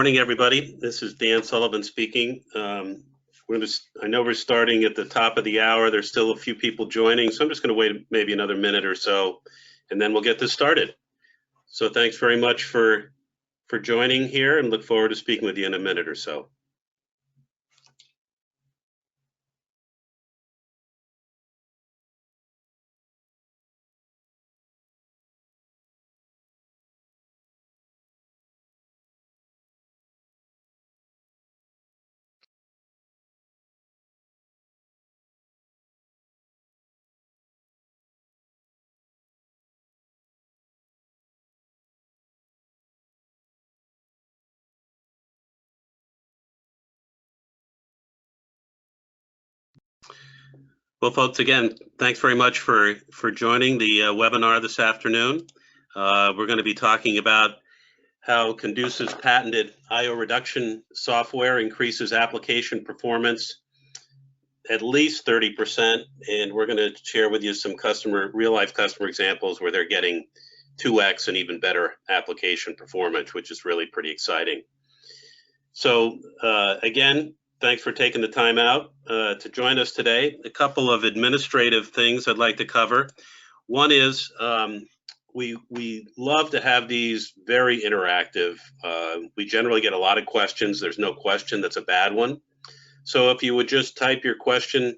Morning, everybody. This is Dan Sullivan speaking. I know we're starting at the top of the hour. There's still a few people joining, so I'm just going to wait maybe another minute or so, and then we'll get this started. So thanks very much for joining here, and look forward to speaking with you in a minute or so. Well, folks, again, thanks very much for joining the webinar this afternoon. We're going to be talking about how Condusiv's patented I/O reduction software increases application performance at least 30%, and we're going to share with you some real-life customer examples where they're getting 2x and even better application performance, which is really pretty exciting. So again, thanks for taking the time out to join us today. A couple of administrative things I'd like to cover. One is we love to have these very interactive. We generally get a lot of questions. There's no question that's a bad one. So if you would just type your question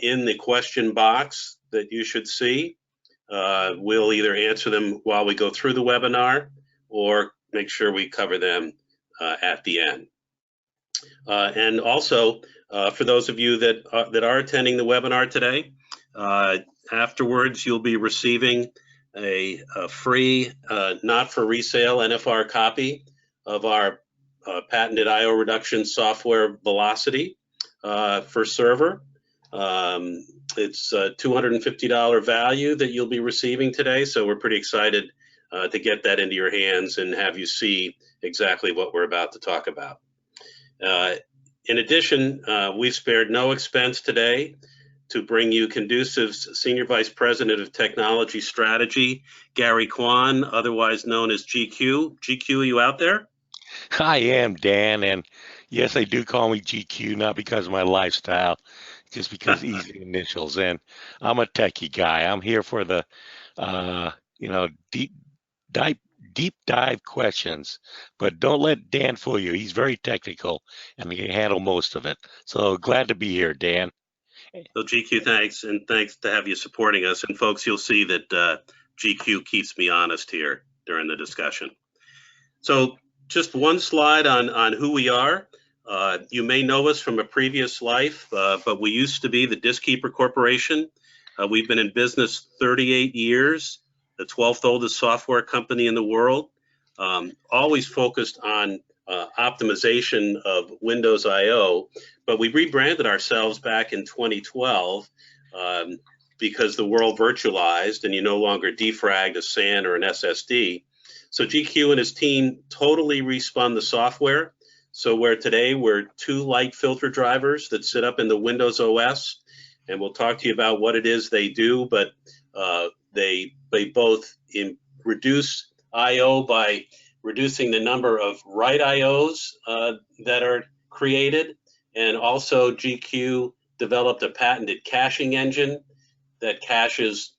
in the question box that you should see, we'll either answer them while we go through the webinar or make sure we cover them at the end. And also, for those of you that are attending the webinar today, afterwards you'll be receiving a free, not for resale NFR copy of our patented I/O reduction software V-locity for server. It's a $250 value that you'll be receiving today, so we're pretty excited to get that into your hands and have you see exactly what we're about to talk about. In addition, we've spared no expense today to bring you Condusiv's Senior Vice President of Technology Strategy, Gary Kwan, otherwise known as GQ. GQ, are you out there? I am, Dan, and yes, they do call me GQ, not because of my lifestyle, just because easy initials. And I'm a techie guy. I'm here for the, deep dive questions, but don't let Dan fool you. He's very technical and he can handle most of it. So glad to be here, Dan. So GQ, thanks, and thanks to have you supporting us. And folks, you'll see that GQ keeps me honest here during the discussion. So just one slide on who we are. You may know us from a previous life, but we used to be the Diskkeeper Corporation. We've been in business 38 years, the 12th oldest software company in the world, always focused on optimization of Windows I/O, but we rebranded ourselves back in 2012 because the world virtualized and you no longer defragged a SAN or an SSD. So GQ and his team totally respun the software. So where today we're 2 light filter drivers that sit up in the Windows OS, and we'll talk to you about what it is they do, but they both reduce I/O by reducing the number of write I/Os that are created, and also GQ developed a patented caching engine that caches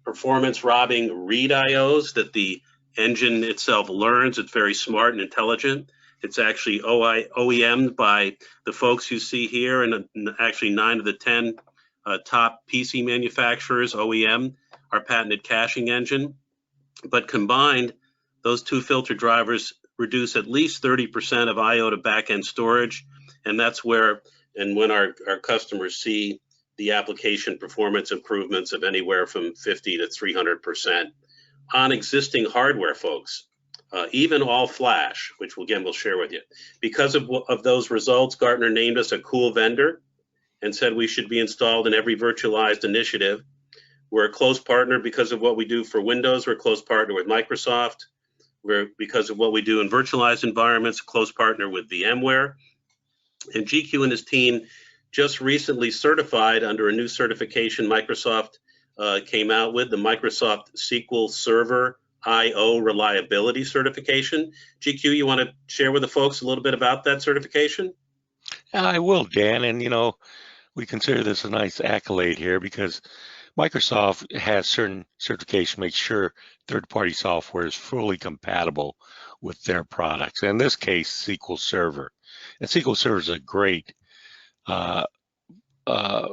performance robbing read I/Os that the engine itself learns. It's very smart and intelligent. It's actually OEM'd by the folks you see here, and actually 9 of the 10 top PC manufacturers OEM our patented caching engine. But combined, those 2 filter drivers reduce at least 30% of I/O to backend storage, and that's where and when our customers see the application performance improvements of anywhere from 50 to 300% on existing hardware, folks, even all flash, which we'll share with you. Because of those results, Gartner named us a cool vendor and said we should be installed in every virtualized initiative. We're a close partner because of what we do for Windows. We're a close partner with Microsoft. We're, because of what we do in virtualized environments, a close partner with VMware. And GQ and his team just recently certified under a new certification Microsoft came out with, the Microsoft SQL Server I/O reliability certification. GQ, you want to share with the folks a little bit about that certification? I will, Dan, and we consider this a nice accolade here because Microsoft has certain certification, make sure third-party software is fully compatible with their products. In this case, SQL Server. And SQL Server is a great uh, uh,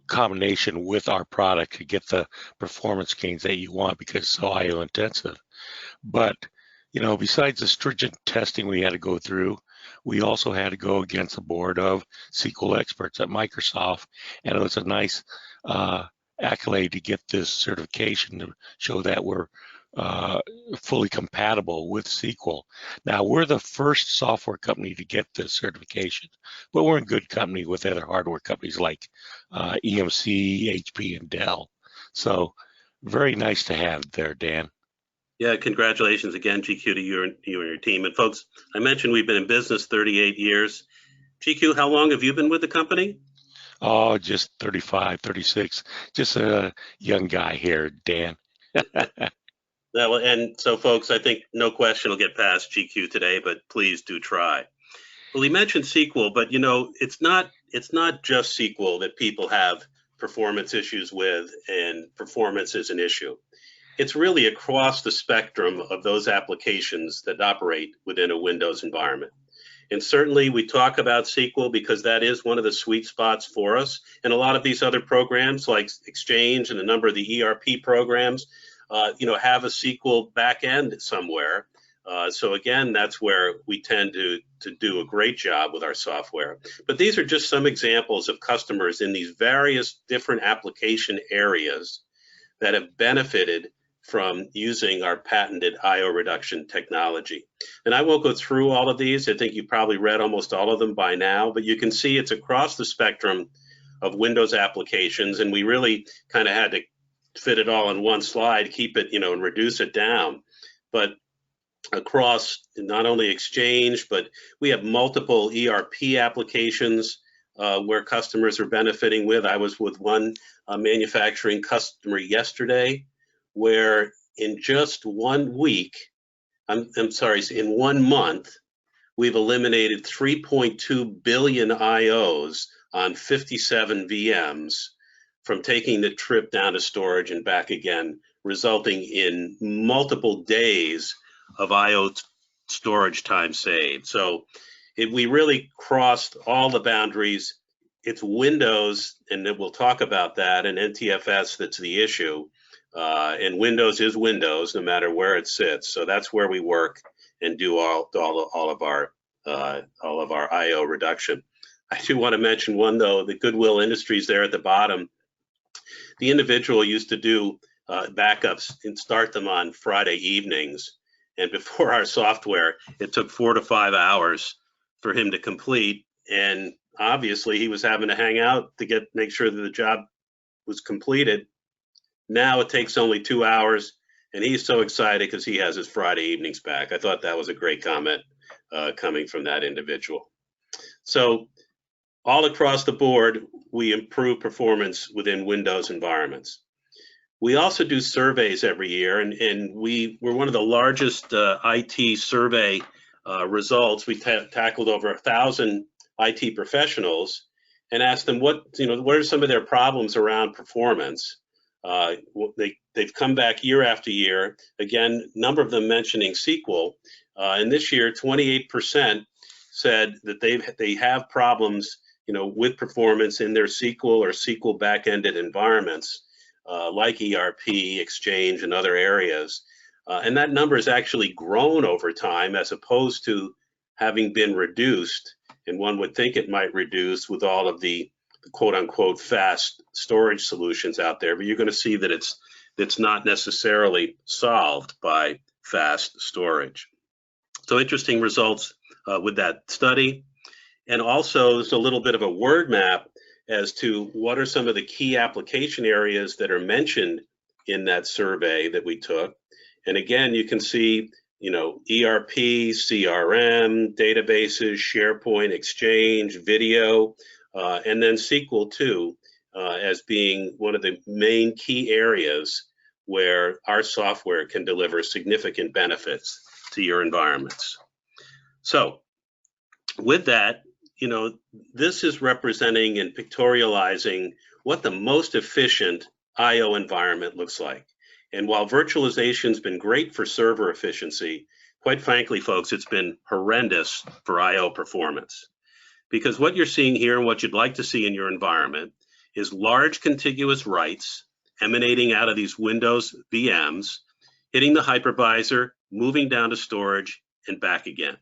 combination with our product to get the performance gains that you want because it's so IO intensive. But besides the stringent testing we had to go through, we also had to go against the board of SQL experts at Microsoft, and it was a nice accolade to get this certification to show that we're uh, fully compatible with SQL. Now, we're the first software company to get this certification, but we're in good company with other hardware companies like EMC, HP, and Dell. So very nice to have there, Dan. Yeah, congratulations again, GQ, to you and your team. And folks, I mentioned we've been in business 38 years. GQ, how long have you been with the company? Oh, just 35, 36. Just a young guy here, Dan. Well, and so folks, I think no question will get past GQ today, but please do try. Well, he mentioned SQL, but it's not just SQL that people have performance issues with, and performance is an issue. It's really across the spectrum of those applications that operate within a Windows environment. And certainly we talk about SQL because that is one of the sweet spots for us. And a lot of these other programs like Exchange and a number of the ERP programs, have a SQL backend somewhere. So again, that's where we tend to do a great job with our software. But these are just some examples of customers in these various different application areas that have benefited from using our patented I/O reduction technology. And I won't go through all of these. I think you've probably read almost all of them by now, but you can see it's across the spectrum of Windows applications, and we really kind of had to fit it all in one slide, keep it, and reduce it down. But across not only Exchange, but we have multiple ERP applications where customers are benefiting with. I was with one manufacturing customer yesterday where in just 1 week, I'm sorry, in 1 month, we've eliminated 3.2 billion IOs on 57 VMs from taking the trip down to storage and back again, resulting in multiple days of IO storage time saved. So we really crossed all the boundaries. It's Windows, and we'll talk about that, and NTFS that's the issue. And Windows is Windows, no matter where it sits. So that's where we work and do all of our I/O reduction. I do want to mention one though, the Goodwill Industries there at the bottom. The individual used to do backups and start them on Friday evenings, and before our software, it took 4 to 5 hours for him to complete. And obviously, he was having to hang out to make sure that the job was completed. Now it takes only 2 hours, and he's so excited because he has his Friday evenings back. I thought that was a great comment coming from that individual. So all across the board, we improve performance within Windows environments. We also do surveys every year, and we're one of the largest IT survey results. We tackled over 1,000 IT professionals and asked them what are some of their problems around performance. They've come back year after year. Again, number of them mentioning SQL. And this year, 28% said that they have problems, with performance in their SQL or SQL back-ended environments, like ERP, Exchange, and other areas. And that number has actually grown over time as opposed to having been reduced. And one would think it might reduce with all of the quote unquote fast storage solutions out there, but you're going to see that it's not necessarily solved by fast storage. So interesting results with that study. And also there's a little bit of a word map as to what are some of the key application areas that are mentioned in that survey that we took. And again, you can see, ERP, CRM, databases, SharePoint, Exchange, video, and then SQL too, as being one of the main key areas where our software can deliver significant benefits to your environments. So with that, this is representing and pictorializing what the most efficient I/O environment looks like. And while virtualization's been great for server efficiency, quite frankly, folks, it's been horrendous for I/O performance. Because what you're seeing here and what you'd like to see in your environment is large contiguous writes emanating out of these Windows VMs, hitting the hypervisor, moving down to storage, and back again.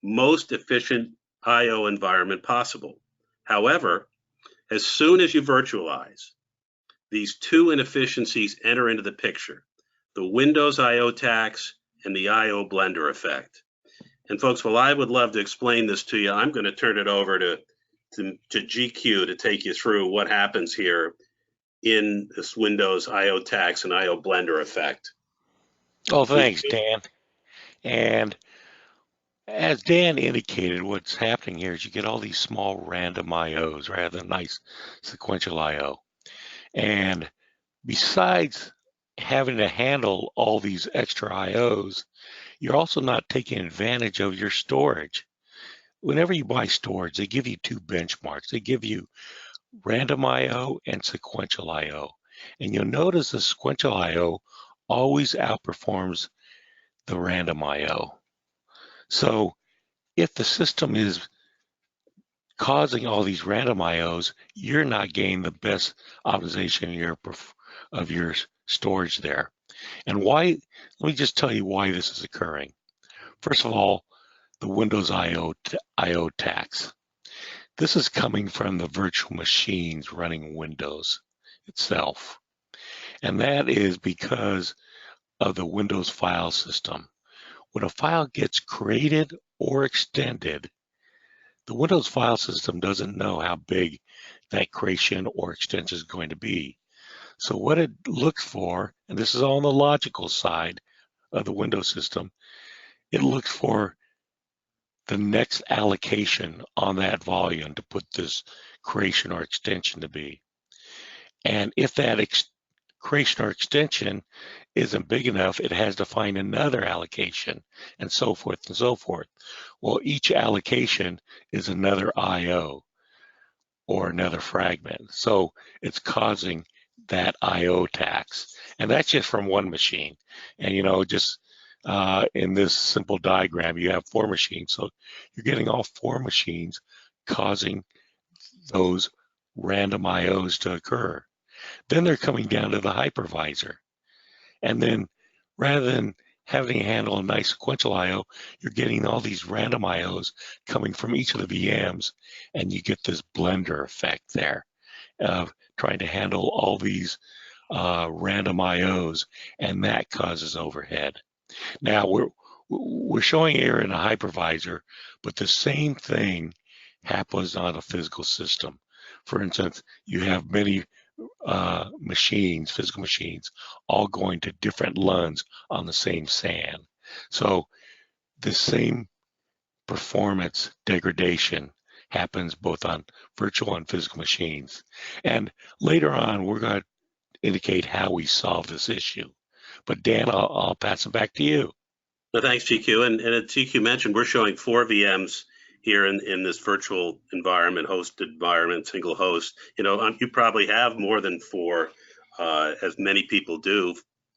Most efficient I/O environment possible. However, as soon as you virtualize, these two inefficiencies enter into the picture: the Windows I/O tax and the I/O blender effect. And folks, while I would love to explain this to you, I'm going to turn it over to GQ to take you through what happens here in this Windows I/O tax and I/O blender effect. Oh, thanks, Dan. And as Dan indicated, what's happening here is you get all these small random IOs rather than nice sequential IO. And besides having to handle all these extra IOs, you're also not taking advantage of your storage. Whenever you buy storage, they give you two benchmarks. They give you random IO and sequential IO. And you'll notice the sequential IO always outperforms the random IO. So if the system is causing all these random IOs, you're not getting the best optimization of your storage there. And why? Let me just tell you why this is occurring. First of all, the Windows IO tax. This is coming from the virtual machines running Windows itself. And that is because of the Windows file system. When a file gets created or extended, the Windows file system doesn't know how big that creation or extension is going to be. So what it looks for, and this is on the logical side of the Windows system, it looks for the next allocation on that volume to put this creation or extension to be. And if that creation or extension isn't big enough, it has to find another allocation, and so forth and so forth. Well, each allocation is another IO or another fragment. So it's causing that IO tax. And that's just from one machine. And, just in this simple diagram, you have 4 machines. So you're getting all 4 machines causing those random IOs to occur. Then they're coming down to the hypervisor. And then rather than having to handle a nice sequential IO, you're getting all these random IOs coming from each of the VMs, and you get this blender effect there of trying to handle all these random IOs, and that causes overhead. Now we're showing here in a hypervisor, but the same thing happens on a physical system. For instance, you have many physical machines, all going to different LUNs on the same SAN. So the same performance degradation happens both on virtual and physical machines. And later on, we're going to indicate how we solve this issue. But Dan, I'll pass it back to you. Well, thanks, GQ. And as GQ mentioned, we're showing 4 VMs here in this virtual environment, hosted environment, single host. You probably have more than 4, as many people do.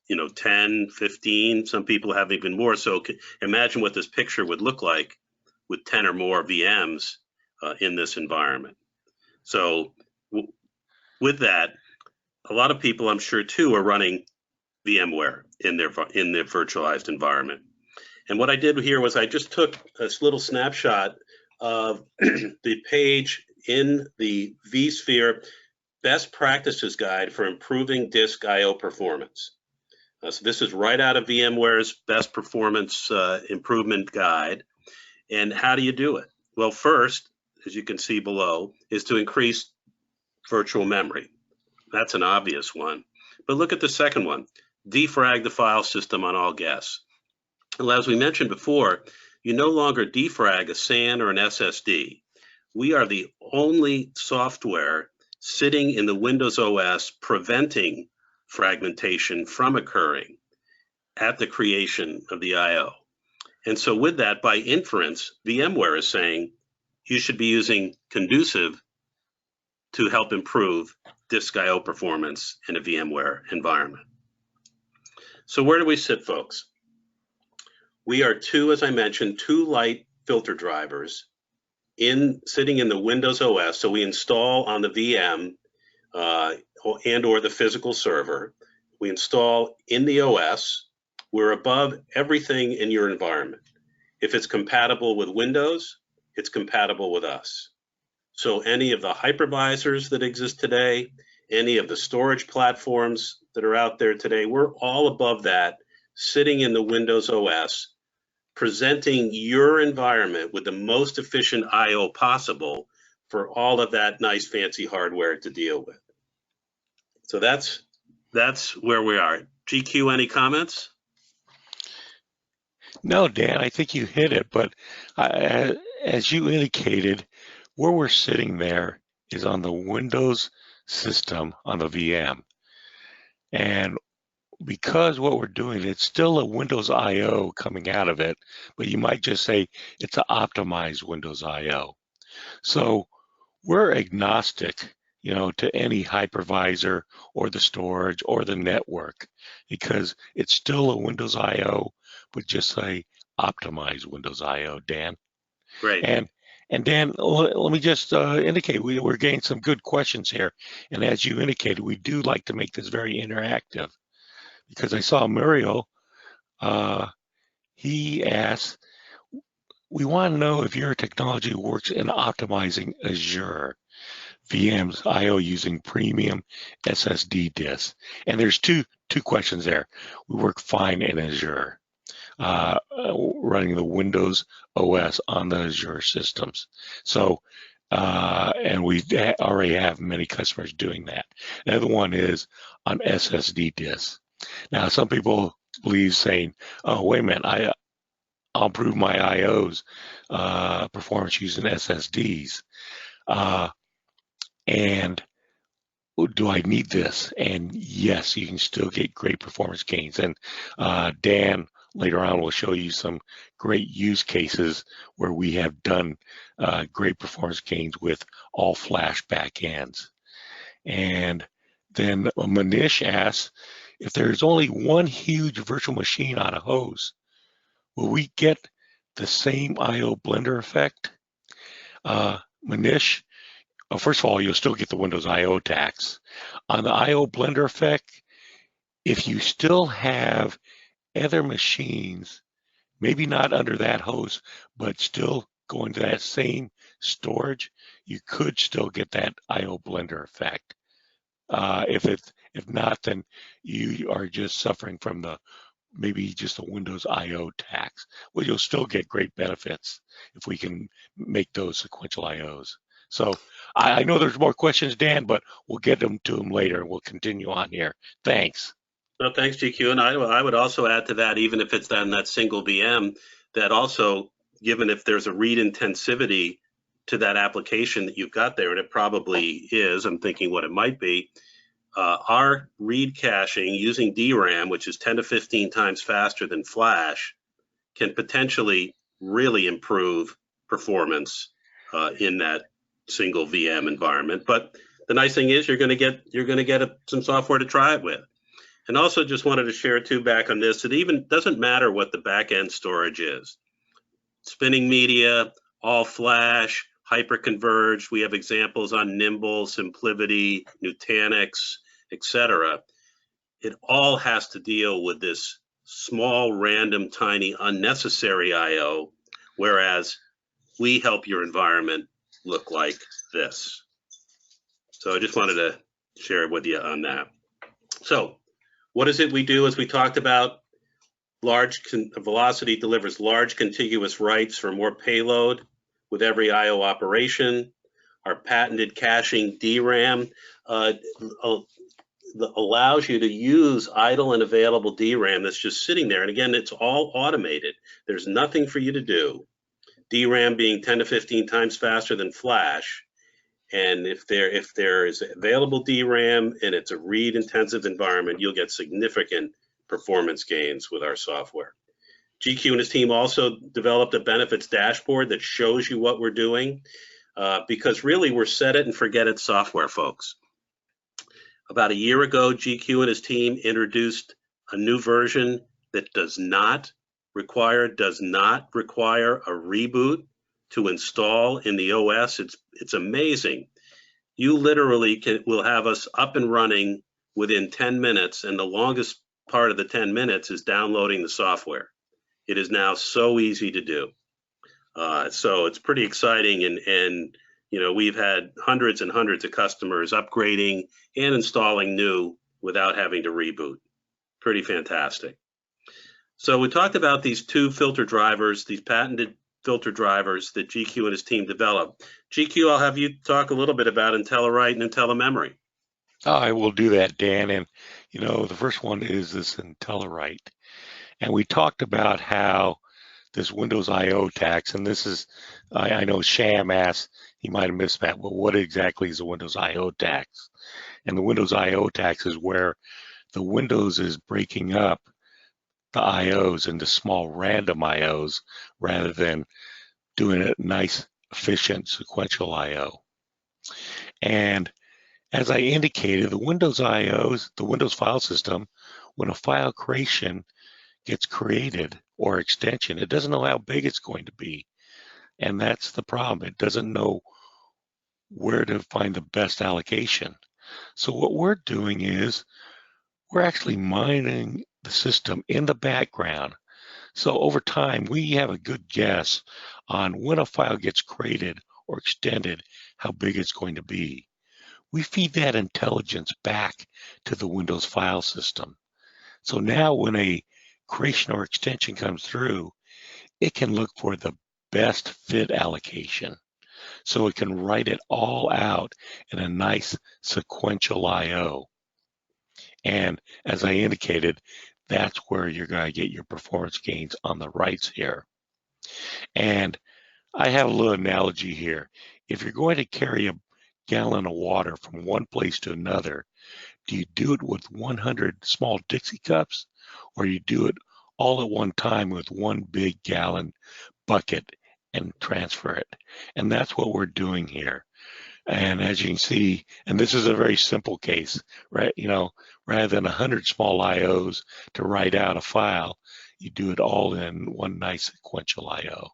10, 15, some people have even more. So imagine what this picture would look like with 10 or more VMs in this environment. So with that, a lot of people, I'm sure too, are running VMware in their virtualized environment. And what I did here was I just took this little snapshot of the page in the vSphere Best Practices Guide for Improving Disk I/O Performance. So this is right out of VMware's Best Performance Improvement Guide. And how do you do it? Well, first, as you can see below, is to increase virtual memory. That's an obvious one. But look at the second one, defrag the file system on all guests. Well, as we mentioned before, you no longer defrag a SAN or an SSD. We are the only software sitting in the Windows OS preventing fragmentation from occurring at the creation of the I/O. And so with that, by inference, VMware is saying you should be using Condusiv to help improve disk I/O performance in a VMware environment. So where do we sit, folks? We are as I mentioned, two light filter drivers sitting in the Windows OS. So we install on the VM and or the physical server. We install in the OS. We're above everything in your environment. If it's compatible with Windows, it's compatible with us. So any of the hypervisors that exist today, any of the storage platforms that are out there today, we're all above that, sitting in the Windows OS, presenting your environment with the most efficient I/O possible for all of that nice fancy hardware to deal with. So that's where we are. GQ, any comments? No, Dan, I think you hit it, but as you indicated, where we're sitting there is on the Windows system on the VM. And because what we're doing, it's still a Windows I/O coming out of it, but you might just say it's an optimized Windows I/O. So we're agnostic, to any hypervisor or the storage or the network, because it's still a Windows I/O, but just say optimized Windows I/O, Dan. Great. And Dan, let me just indicate we're getting some good questions here. And as you indicated, we do like to make this very interactive, because I saw Muriel, he asked, we want to know if your technology works in optimizing Azure VM's I/O using premium SSD disks. And there's two questions there. We work fine in Azure, running the Windows OS on the Azure systems. So, and we already have many customers doing that. The other one is on SSD disks. Now, some people believe saying, oh, wait a minute, I'll improve my I/O's performance using SSDs. And do I need this? And yes, you can still get great performance gains. And Dan later on will show you some great use cases where we have done great performance gains with all flash backends. And then Manish asks, if there's only one huge virtual machine on a host, will we get the same I/O blender effect? Manish, first of all, you'll still get the Windows I/O tax. On the I/O blender effect, if you still have other machines, maybe not under that host, but still going to that same storage, you could still get that I/O blender effect. If not, then you are just suffering from maybe just a Windows I/O tax. Well, you'll still get great benefits if we can make those sequential I/Os. So I know there's more questions, Dan, but we'll get to them later, and we'll continue on here. Thanks. No, thanks, GQ. And I would also add to that, even if it's on that single VM, that also, given if there's a read intensivity to that application that you've got there, and it probably is, I'm thinking what it might be, our read caching using DRAM, which is 10 to 15 times faster than flash, can potentially really improve performance in that single VM environment. But the nice thing is you're going to get some software to try it with. And also just wanted to share too back on this, it even doesn't matter what the back-end storage is. Spinning media, all flash, hyper-converged. We have examples on Nimble, SimpliVity, Nutanix, etc. It all has to deal with this small, random, tiny, unnecessary I/O, whereas we help your environment look like this. So I just wanted to share with you on that. So what is it we do? As we talked about, velocity delivers large contiguous writes for more payload with every I/O operation. Our patented caching DRAM allows you to use idle and available DRAM that's just sitting there. And again, it's all automated. There's nothing for you to do. DRAM being 10 to 15 times faster than flash. And if there is available DRAM and it's a read-intensive environment, you'll get significant performance gains with our software. GQ and his team also developed a benefits dashboard that shows you what we're doing, because really we're set it and forget it software, folks. About a year ago, GQ and his team introduced a new version that does not require a reboot to install in the OS. It's amazing. You literally will have us up and running within 10 minutes, and the longest part of the 10 minutes is downloading the software. It is now so easy to do. So it's pretty exciting, and we've had hundreds and hundreds of customers upgrading and installing new without having to reboot. Pretty fantastic. So we talked about these two filter drivers, these patented filter drivers that GQ and his team developed. GQ, I'll have you talk a little bit about IntelliWrite and IntelliMemory. I will do that, Dan. And, the first one is this IntelliWrite. And we talked about how this Windows I/O tax, and this is, I know Sham asked, he might have missed that, but what exactly is a Windows I/O tax? And the Windows I/O tax is where the Windows is breaking up the IOs into small random IOs rather than doing a nice, efficient sequential IO. And as I indicated, the Windows IOs, the Windows file system, when a file creation gets created or extension, it doesn't know how big it's going to be. And that's the problem. It doesn't know where to find the best allocation. So what we're doing is we're actually mining the system in the background. So over time, we have a good guess on when a file gets created or extended, how big it's going to be. We feed that intelligence back to the Windows file system. So now when a creation or extension comes through, it can look for the best fit allocation. So it can write it all out in a nice sequential IO. And as I indicated, that's where you're going to get your performance gains on the writes here. And I have a little analogy here. If you're going to carry a gallon of water from one place to another, do you do it with 100 small Dixie cups, or you do it all at one time with one big gallon bucket and transfer it? And that's what we're doing here. And as you can see, and this is a very simple case, right? Rather than 100 small IOs to write out a file, you do it all in one nice sequential IO.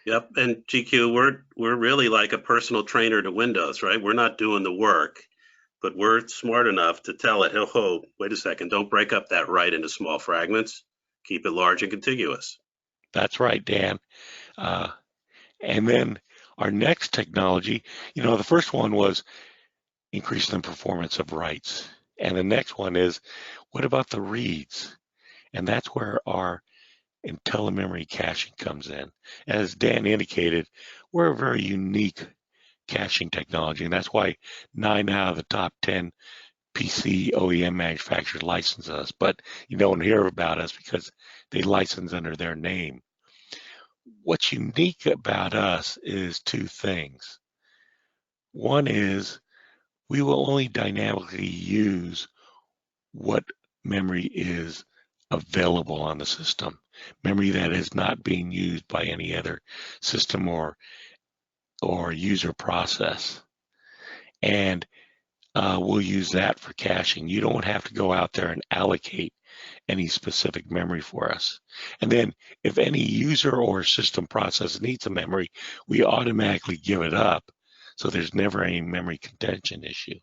Yep, and GQ, we're really like a personal trainer to Windows, right? We're not doing the work, but we're smart enough to tell it, oh, wait a second, don't break up that write into small fragments. Keep it large and contiguous. That's right, Dan. And then our next technology, the first one was increasing the performance of writes. And the next one is, what about the reads? And that's where our IntelliMemory caching comes in. As Dan indicated, we're a very unique caching technology, and that's why 9 out of the top 10 PC OEM manufacturers license us, but you don't hear about us because they license under their name. What's unique about us is two things. One is we will only dynamically use what memory is available on the system, memory that is not being used by any other system or user process. And we'll use that for caching. You don't have to go out there and allocate any specific memory for us. And then if any user or system process needs a memory, we automatically give it up. So there's never any memory contention issue.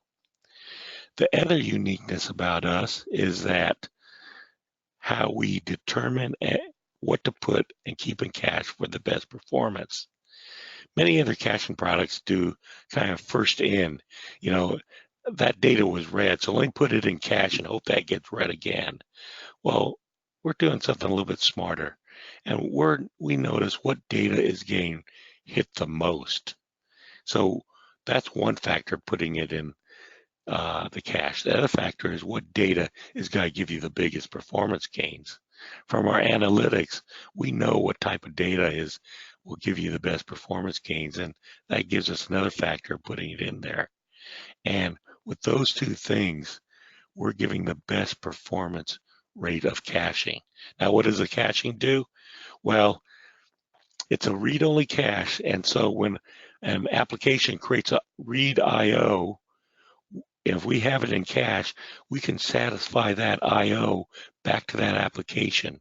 The other uniqueness about us is that how we determine what to put and keep in cache for the best performance. Many other caching products do kind of first in, that data was read, so let me put it in cache and hope that gets read again. Well, we're doing something a little bit smarter, and we notice what data is getting hit the most. So that's one factor, putting it in the cache. The other factor is what data is going to give you the biggest performance gains. From our analytics, we know what type of data will give you the best performance gains, and that gives us another factor of putting it in there. And with those two things, we're giving the best performance rate of caching. Now, what does the caching do? Well, it's a read-only cache, and so when an application creates a read IO, if we have it in cache, we can satisfy that IO back to that application,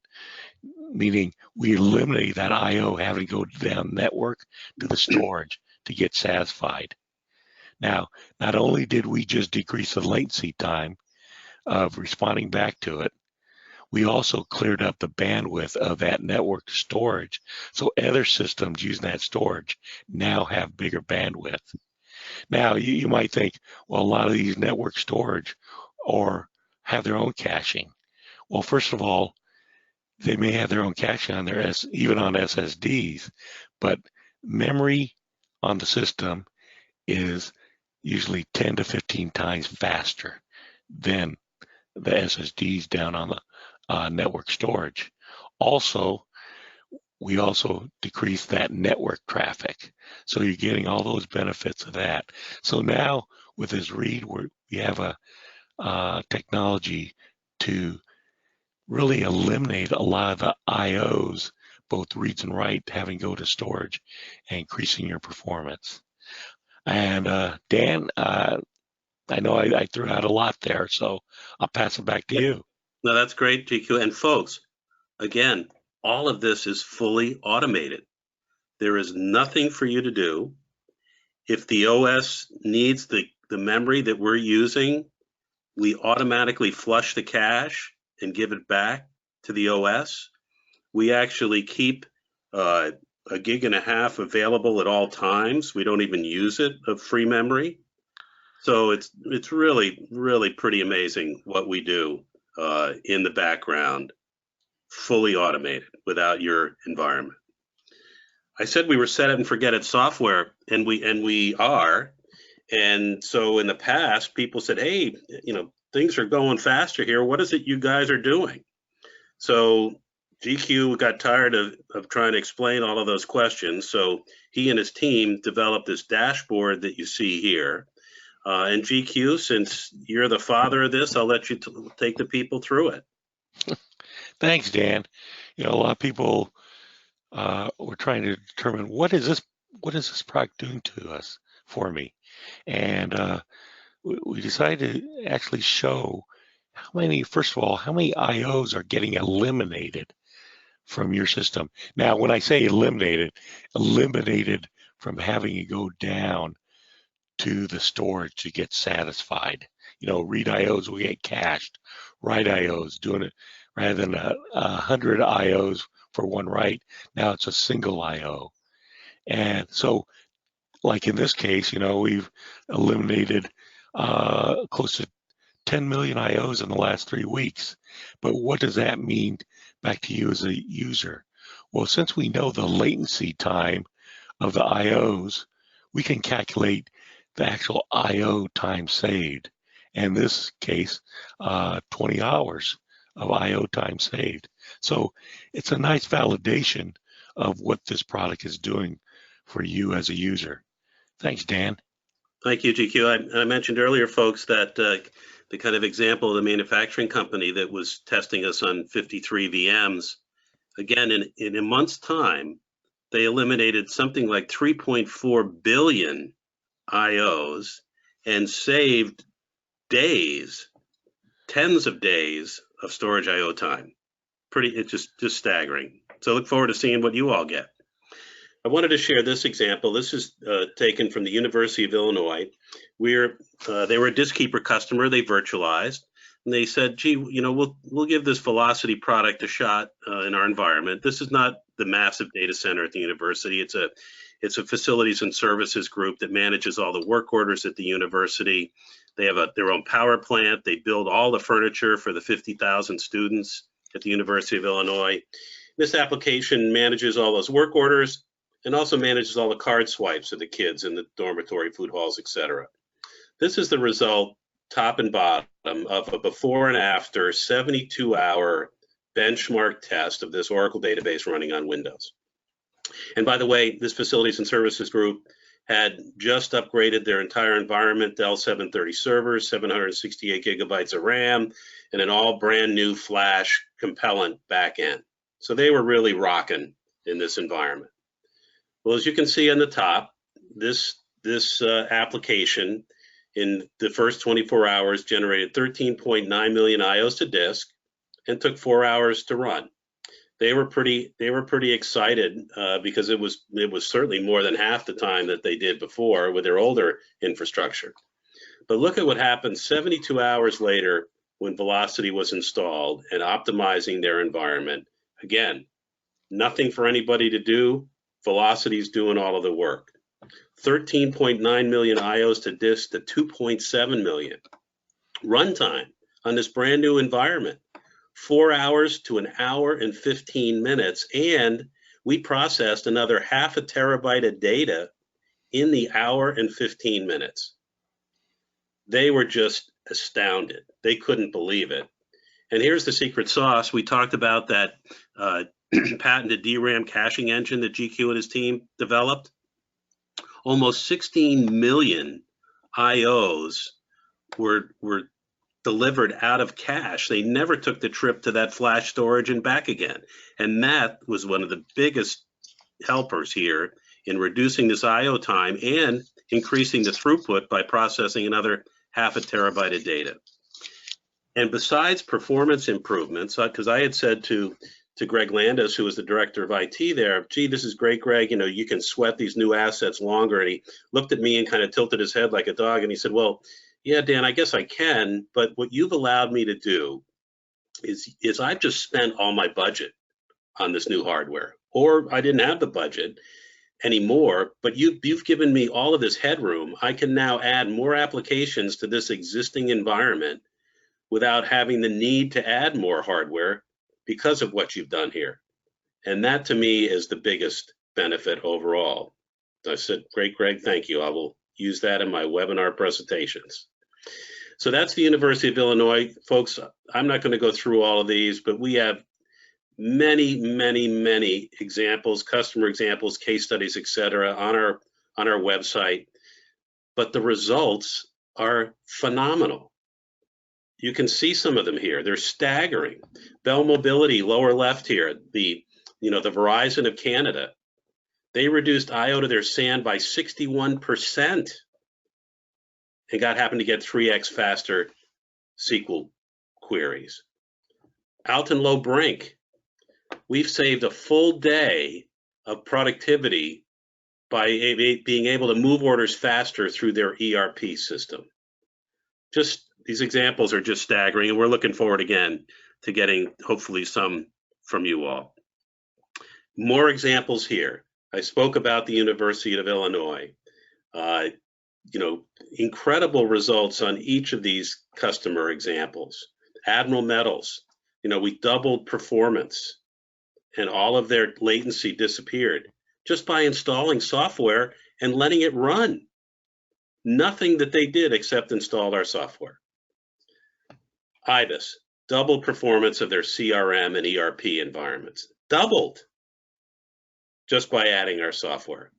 meaning we eliminate that IO having to go down network to the storage to get satisfied. Now, not only did we just decrease the latency time of responding back to it, we also cleared up the bandwidth of that network storage. So other systems using that storage now have bigger bandwidth. Now, you might think, well, a lot of these network storage or have their own caching. Well, first of all, they may have their own caching on their even on SSDs, but memory on the system is usually 10 to 15 times faster than the SSDs down on the network storage. Also, we also decrease that network traffic. So you're getting all those benefits of that. So now with this read, we have a technology to really eliminate a lot of the IOs, both reads and write, having go to storage and increasing your performance. And Dan, I know I threw out a lot there, so I'll pass it back to you. No, that's great, GQ. And folks, again, all of this is fully automated. There is nothing for you to do. If the OS needs the memory that we're using, we automatically flush the cache and give it back to the OS. We actually keep a gig and a half available at all times. We don't even use it of free memory. So it's really, really pretty amazing what we do in the background, fully automated without your environment. I said we were set it and forget it software, and we are. And so in the past, people said, hey, things are going faster here. What is it you guys are doing? So GQ got tired of trying to explain all of those questions. So he and his team developed this dashboard that you see here. And GQ, since you're the father of this, I'll let you take the people through it. Thanks, Dan. A lot of people were trying to determine what is this product doing to us for me, and we decided to actually show first of all, how many IOs are getting eliminated from your system. Now, when I say eliminated from having to go down to the storage to get satisfied. Read IOs will get cached. Write IOs, doing it rather than 100 IOs for one write. Now it's a single IO. And so, like in this case, we've eliminated close to 10 million IOs in the last 3 weeks. But what does that mean back to you as a user? Well, since we know the latency time of the IOs, we can calculate the actual IO time saved. In this case, 20 hours of IO time saved. So it's a nice validation of what this product is doing for you as a user. Thanks, Dan. Thank you, GQ. I mentioned earlier, folks, that the kind of example of the manufacturing company that was testing us on 53 VMs, again, in a month's time, they eliminated something like 3.4 billion IOs and saved days, tens of days of storage IO time. It's just staggering. So look forward to seeing what you all get. I wanted to share this example. This is taken from the University of Illinois. They were a Diskkeeper customer. They virtualized, and they said, "Gee, we'll give this V-locity product a shot in our environment." This is not the massive data center at the university. It's a facilities and services group that manages all the work orders at the university. They have their own power plant. They build all the furniture for the 50,000 students at the University of Illinois. This application manages all those work orders and also manages all the card swipes of the kids in the dormitory, food halls, etc. This is the result, top and bottom, of a before and after 72-hour benchmark test of this Oracle database running on Windows. And by the way, this facilities and services group had just upgraded their entire environment, Dell 730 servers, 768 gigabytes of RAM, and an all brand new flash compellant backend. So they were really rocking in this environment. Well, as you can see on the top, this application in the first 24 hours generated 13.9 million IOs to disk and took 4 hours to run. They were pretty excited because it was certainly more than half the time that they did before with their older infrastructure. But look at what happened 72 hours later when Velocity was installed and optimizing their environment. Again, nothing for anybody to do. Velocity's doing all of the work. 13.9 million IOs to disk to 2.7 million. Runtime on this brand new environment, 4 hours to an hour and 15 minutes. And we processed another half a terabyte of data in the hour and 15 minutes. They were just astounded. They couldn't believe it. And here's the secret sauce. We talked about that patented DRAM caching engine that GQ and his team developed. Almost 16 million IOs were delivered out of cache. They never took the trip to that flash storage and back again. And that was one of the biggest helpers here in reducing this IO time and increasing the throughput by processing another half a terabyte of data. And besides performance improvements, because I had said to Greg Landis, who was the director of IT there, gee, this is great, Greg, you can sweat these new assets longer. And he looked at me and kind of tilted his head like a dog. And he said, well, yeah, Dan, I guess I can. But what you've allowed me to do is I've just spent all my budget on this new hardware, or I didn't have the budget anymore, but you've given me all of this headroom. I can now add more applications to this existing environment without having the need to add more hardware because of what you've done here. And that to me is the biggest benefit overall. I said, great, Greg, thank you. I will use that in my webinar presentations. So that's the University of Illinois. Folks, I'm not going to go through all of these, but we have many, many, many examples, customer examples, case studies, etc., on our website. But the results are phenomenal. You can see some of them here. They're staggering. Bell Mobility, lower left here, the Verizon of Canada. They reduced IO to their SAN by 61% and happened to get 3x faster SQL queries. Alton Low Brink, we've saved a full day of productivity by being able to move orders faster through their ERP system. Just these examples are just staggering, and we're looking forward again to getting hopefully some from you all. More examples here. I spoke about the University of Illinois. Incredible results on each of these customer examples. Admiral Metals, we doubled performance and all of their latency disappeared just by installing software and letting it run. Nothing that they did except install our software. IBIS, doubled performance of their CRM and ERP environments. Doubled just by adding our software.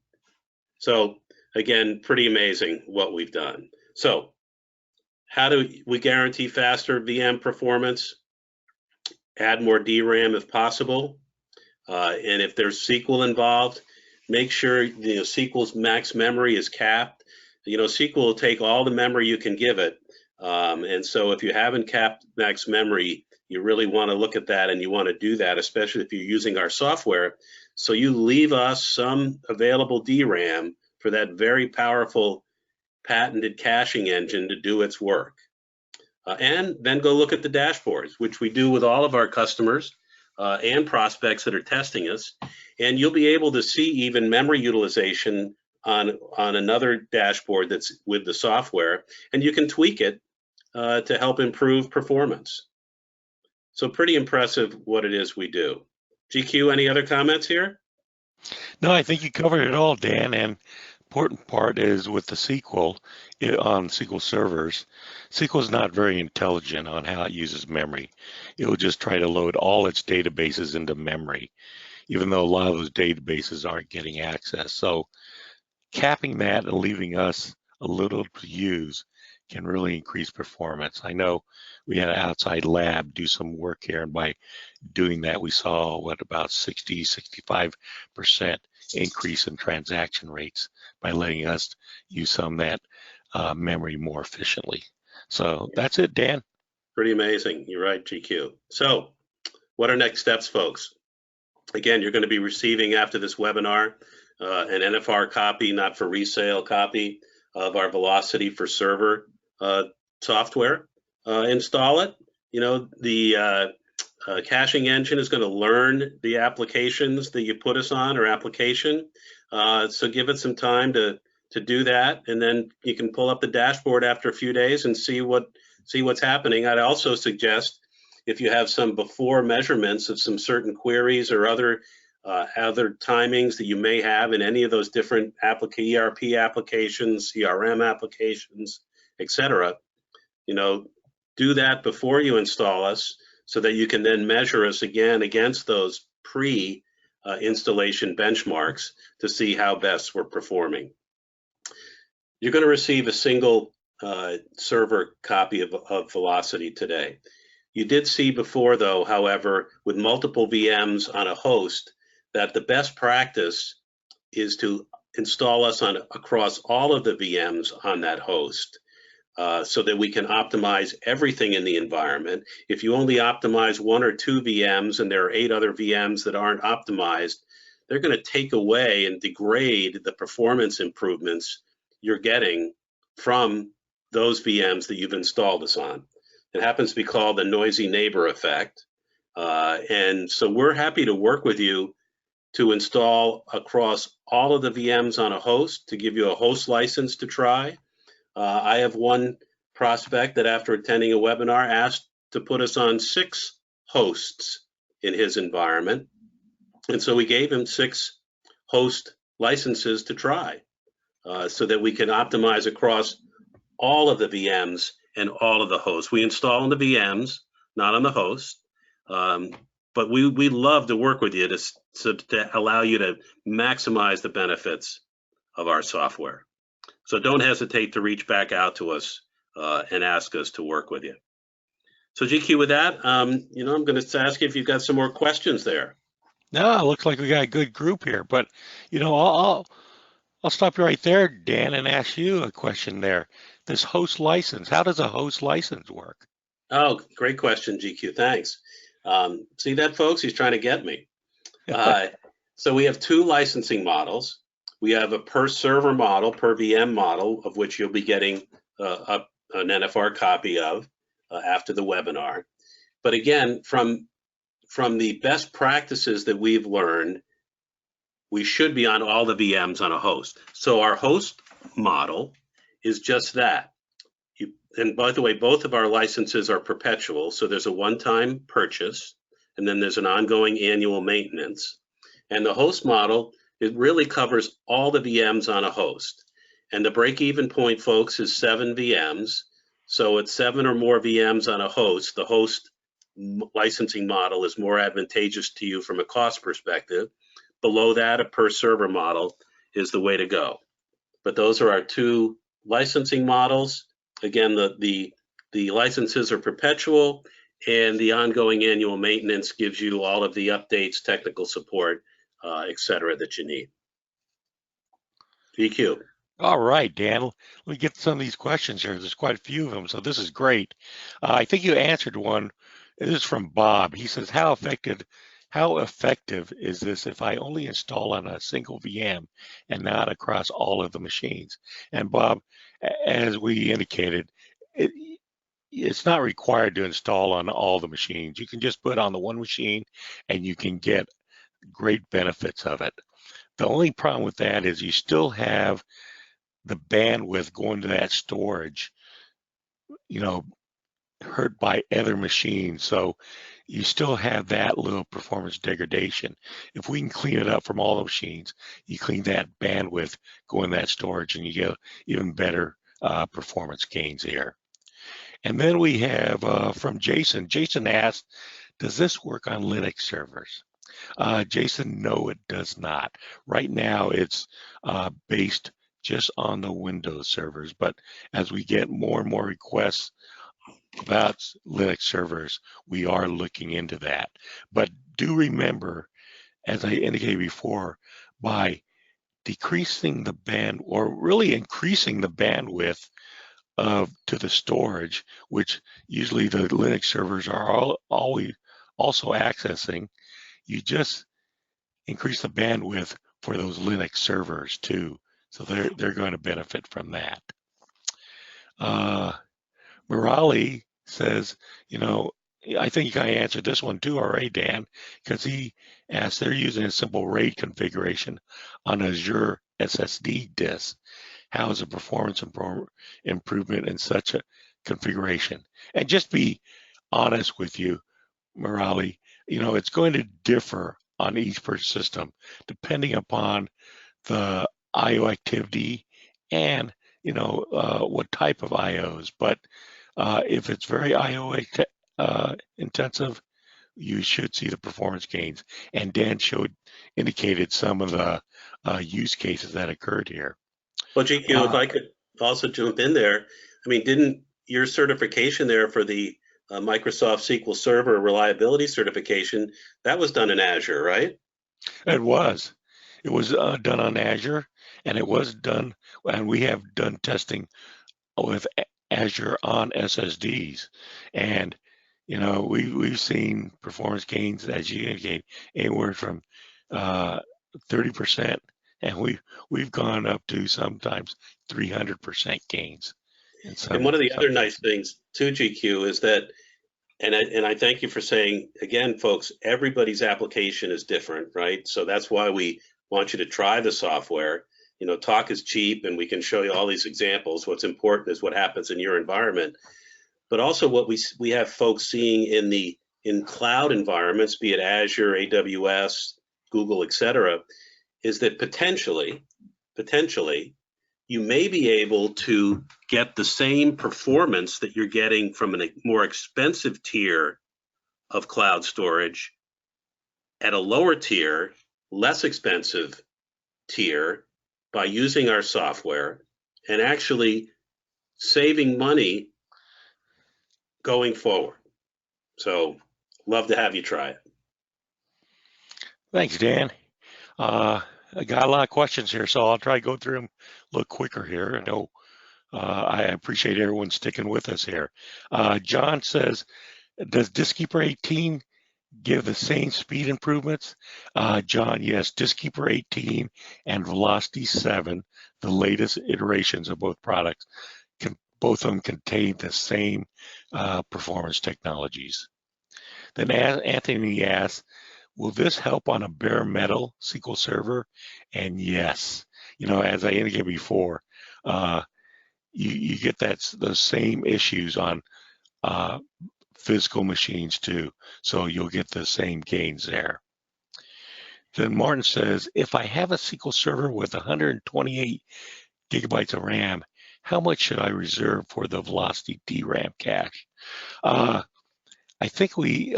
So again, pretty amazing what we've done. So how do we guarantee faster VM performance? Add more DRAM if possible. And if there's SQL involved, make sure SQL's max memory is capped. SQL will take all the memory you can give it. And so if you haven't capped max memory, you really want to look at that, and you want to do that, especially if you're using our software. So you leave us some available DRAM for that very powerful patented caching engine to do its work. And then go look at the dashboards, which we do with all of our customers and prospects that are testing us. And you'll be able to see even memory utilization on another dashboard that's with the software, and you can tweak it to help improve performance. So pretty impressive what it is we do. GQ, any other comments here? No, I think you covered it all, Dan. And important part is with the SQL on SQL servers, SQL is not very intelligent on how it uses memory. It will just try to load all its databases into memory. even though a lot of those databases aren't getting access. So capping that and leaving us a little to use can really increase performance. I know we had an outside lab do some work here, and by doing that, we saw about 60, 65% increase in transaction rates by letting us use some of that memory more efficiently. So that's it, Dan. Pretty amazing. You're right, GQ. So what are next steps, folks? Again, you're going to be receiving after this webinar an NFR copy, not for resale copy, of our V-locity for server software. Install it. You know, the caching engine is going to learn the applications that you put us on, or application. So give it some time to do that, and then you can pull up the dashboard after a few days and see what's happening. I'd also suggest, if you have some before measurements of some certain queries or other timings that you may have in any of those different ERP applications, CRM applications, etc., you know, do that before you install us, so that you can then measure us again against those pre-installation benchmarks to see how best we're performing. You're going to receive a single server copy of V-locity today. You did see before, though, however, with multiple VMs on a host, that the best practice is to install us across all of the VMs on that host, so that we can optimize everything in the environment. If you only optimize 1 or 2 VMs and there are 8 other VMs that aren't optimized, they're going to take away and degrade the performance improvements you're getting from those VMs that you've installed us on. It happens to be called the noisy neighbor effect. And so we're happy to work with you to install across all of the VMs on a host, to give you a host license to try. I have one prospect that, after attending a webinar, asked to put us on 6 hosts in his environment. And so we gave him 6 host licenses to try, so that we can optimize across all of the VMs and all of the hosts. We install on the VMs, not on the host. But we love to work with you to allow you to maximize the benefits of our software. So don't hesitate to reach back out to us and ask us to work with you. So GQ, with that, you know, I'm going to ask you if you've got some more questions there. No, it looks like we got a good group here, but you know, I'll stop you right there, Dan, and ask you a question there. This host license, how does a host license work? Oh, great question, GQ. Thanks. See that, folks? He's trying to get me. So we have 2 licensing models. We have a per server model, per VM model, of which you'll be getting an NFR copy of after the webinar. But again, from the best practices that we've learned, we should be on all the VMs on a host. So our host model is just that. And by the way, both of our licenses are perpetual. So there's a one-time purchase, and then there's an ongoing annual maintenance. And the host model, it really covers all the VMs on a host. And the break-even point, folks, is 7 VMs. So at 7 or more VMs on a host, the host licensing model is more advantageous to you from a cost perspective. Below that, a per server model is the way to go. But those are our 2 licensing models. Again, the licenses are perpetual, and the ongoing annual maintenance gives you all of the updates, technical support, et cetera, that you need. GQ. All right, Dan, let me get some of these questions here. There's quite a few of them, so this is great. I think you answered one. This is from Bob. He says, how effective is this if I only install on a single VM and not across all of the machines? And Bob, as we indicated, it's not required to install on all the machines. You can just put on the one machine and you can get great benefits of it. The only problem with that is you still have the bandwidth going to that storage, you know, hurt by other machines. So you still have that little performance degradation. If we can clean it up from all the machines, you clean that bandwidth going to that storage, and you get even better performance gains here. And then we have from Jason. Jason asked, does this work on Linux servers? Jason, no, it does not. Right now, it's based just on the Windows servers, but as we get more and more requests about Linux servers, we are looking into that. But do remember, as I indicated before, by decreasing the band or really increasing the bandwidth to the storage, which usually the Linux servers are always also accessing, you just increase the bandwidth for those Linux servers too. So they're going to benefit from that. Morali says, I think you kind of answered this one too already, Dan, because he asked, they're using a simple RAID configuration on Azure SSD disk. How is the performance improvement in such a configuration? And just be honest with you, Morali, it's going to differ on each per system depending upon the IO activity and what type of IOs. But if it's very IO intensive, you should see the performance gains. And Dan indicated some of the use cases that occurred here. Well, GQ, if I could also jump in there, I mean, didn't your certification there for the Microsoft SQL Server reliability certification, that was done in Azure, right? It was. It was done on Azure, and it was done, and we have done testing with Azure on SSDs. And, we've seen performance gains, as you indicate, anywhere from 30%, and we've gone up to sometimes 300% gains. And one of the other nice things too, GQ, is that, and I thank you for saying, again, folks, everybody's application is different, right? So that's why we want you to try the software. Talk is cheap, and we can show you all these examples. What's important is what happens in your environment. But also what we have folks seeing in cloud environments, be it Azure, AWS, Google, et cetera, is that potentially, you may be able to get the same performance that you're getting from a more expensive tier of cloud storage at a lower tier, less expensive tier by using our software and actually saving money going forward. So love to have you try it. Thanks, Dan. I got a lot of questions here, so I'll try to go through them a little quicker here. I know I appreciate everyone sticking with us here. John says, does Diskkeeper 18 give the same speed improvements? John, yes, Diskkeeper 18 and Velocity 7, the latest iterations of both products, both of them contain the same performance technologies. Then Anthony asks, will this help on a bare metal SQL Server? And yes, as I indicated before, you get the same issues on physical machines too. So you'll get the same gains there. Then Martin says, if I have a SQL Server with 128 gigabytes of RAM, how much should I reserve for the Velocity DRAM cache? I think we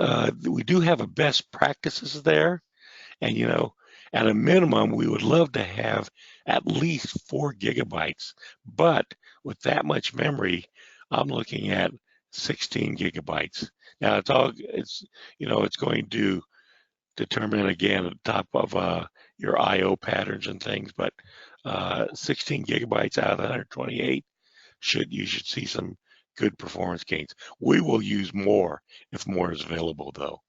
do have a best practices there, and at a minimum we would love to have at least 4 gigabytes. But with that much memory, I'm looking at 16 gigabytes. Now it's going to determine again at the top of your I/O patterns and things, but 16 gigabytes out of the 128 you should see some good performance gains. We will use more if more is available, though.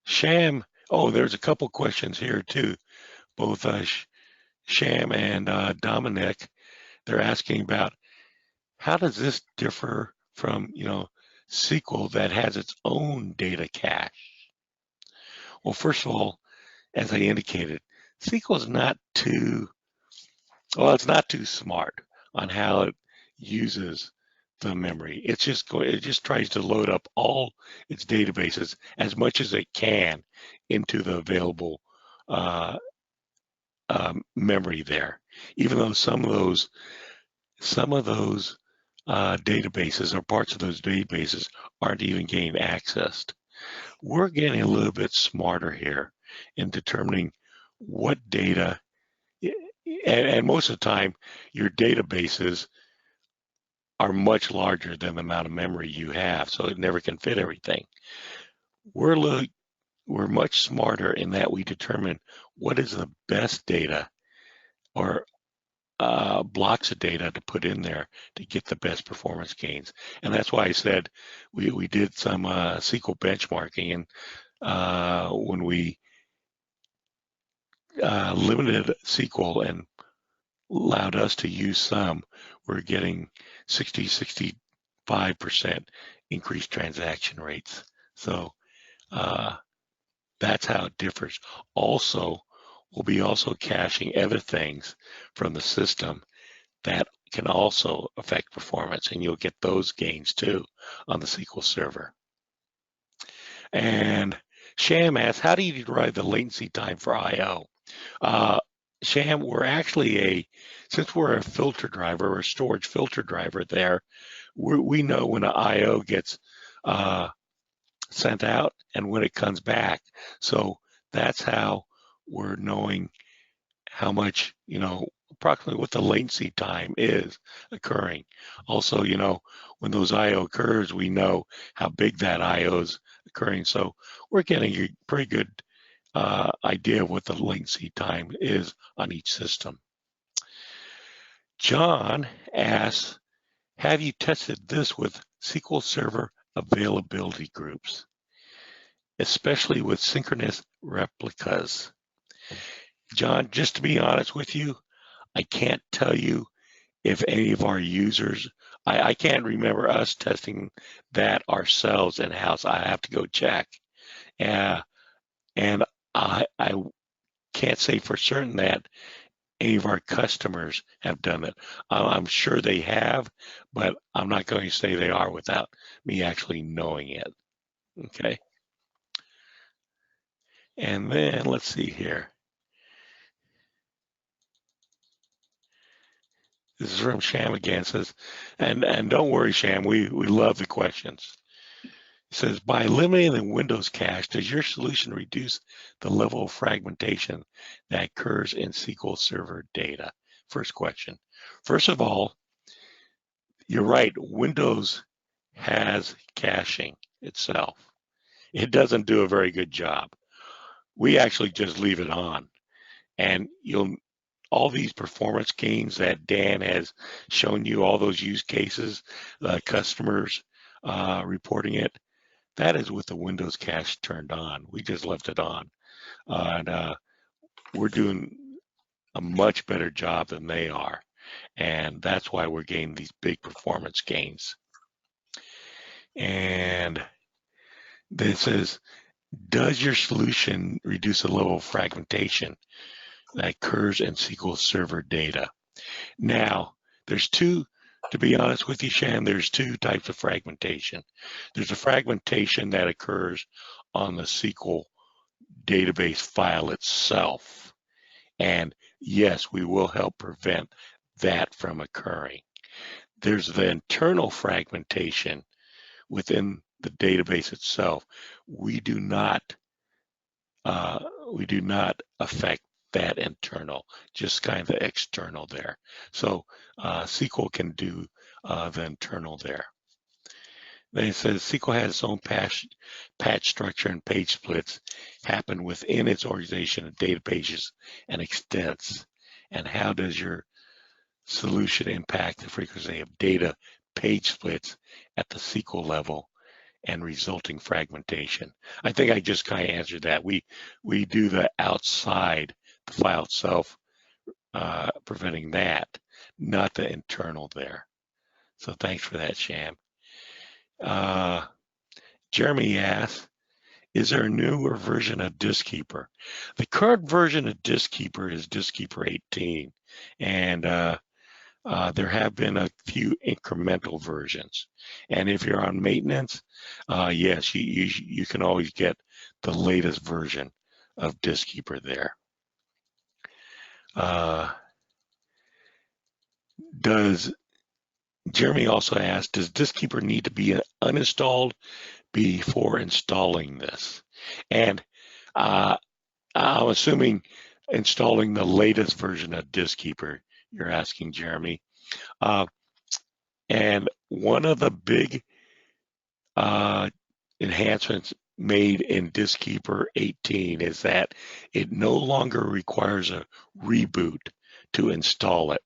Sham, there's a couple questions here too. Both Sham and Dominic, they're asking about how does this differ from SQL that has its own data cache? Well, first of all, as I indicated, SQL is it's not too smart on how it uses the memory. It just tries to load up all its databases as much as it can into the available memory there. Even though some of those databases or parts of those databases aren't even getting accessed. we're getting a little bit smarter here in determining what data, and most of the time, your databases are much larger than the amount of memory you have, so it never can fit everything. We're much smarter in that we determine what is the best data or blocks of data to put in there to get the best performance gains. And that's why I said we did some SQL benchmarking, and when we limited SQL and allowed us to use some, we're getting 65% increased transaction rates. So that's how it differs. Also, we'll be also caching other things from the system that can also affect performance, and you'll get those gains too on the SQL Server. And Sham asks, how do you derive the latency time for I/O? Sham, we're actually since we're a filter driver or a storage filter driver there, we know when an I/O gets sent out and when it comes back. So that's how we're knowing how much, approximately what the latency time is occurring. Also, when those I/O occurs, we know how big that I/O is occurring. So we're getting a pretty good idea of what the latency time is on each system. John asks, have you tested this with SQL Server availability groups, especially with synchronous replicas? John, just to be honest with you, I can't tell you if any of our users, I can't remember us testing that ourselves in-house. I have to go check. And I can't say for certain that any of our customers have done it. I'm sure they have, but I'm not going to say they are without me actually knowing it. Okay. And then let's see here. This is from Sham again. It says, and don't worry, Sham, we love the questions. It says, by eliminating the Windows cache, does your solution reduce the level of fragmentation that occurs in SQL Server data? First question. First of all, you're right, Windows has caching itself. It doesn't do a very good job. We actually just leave it on. And all these performance gains that Dan has shown you, all those use cases, customers reporting it, that is with the Windows cache turned on. We just left it on. And we're doing a much better job than they are. And that's why we're getting these big performance gains. And then it says, does your solution reduce the level of fragmentation that occurs in SQL Server data? Now, to be honest with you, Shan, there's two types of fragmentation. There's a fragmentation that occurs on the SQL database file itself. And yes, we will help prevent that from occurring. There's the internal fragmentation within the database itself. We do not affect that internal, just kind of the external there. So SQL can do the internal there. Then it says SQL has its own patch structure, and page splits happen within its organization of databases and extents. And how does your solution impact the frequency of data page splits at the SQL level and resulting fragmentation? I think I just kind of answered that. We do the outside the file itself, preventing that, not the internal there. So thanks for that, Sham. Jeremy asks, is there a newer version of DiskKeeper? The current version of DiskKeeper is DiskKeeper 18, and there have been a few incremental versions. And if you're on maintenance, yes, you can always get the latest version of DiskKeeper there. Jeremy also asked, does DiskKeeper need to be uninstalled before installing this. And I'm assuming installing the latest version of DiskKeeper, you're asking, Jeremy. And one of the big enhancements made in DiskKeeper 18 is that it no longer requires a reboot to install it.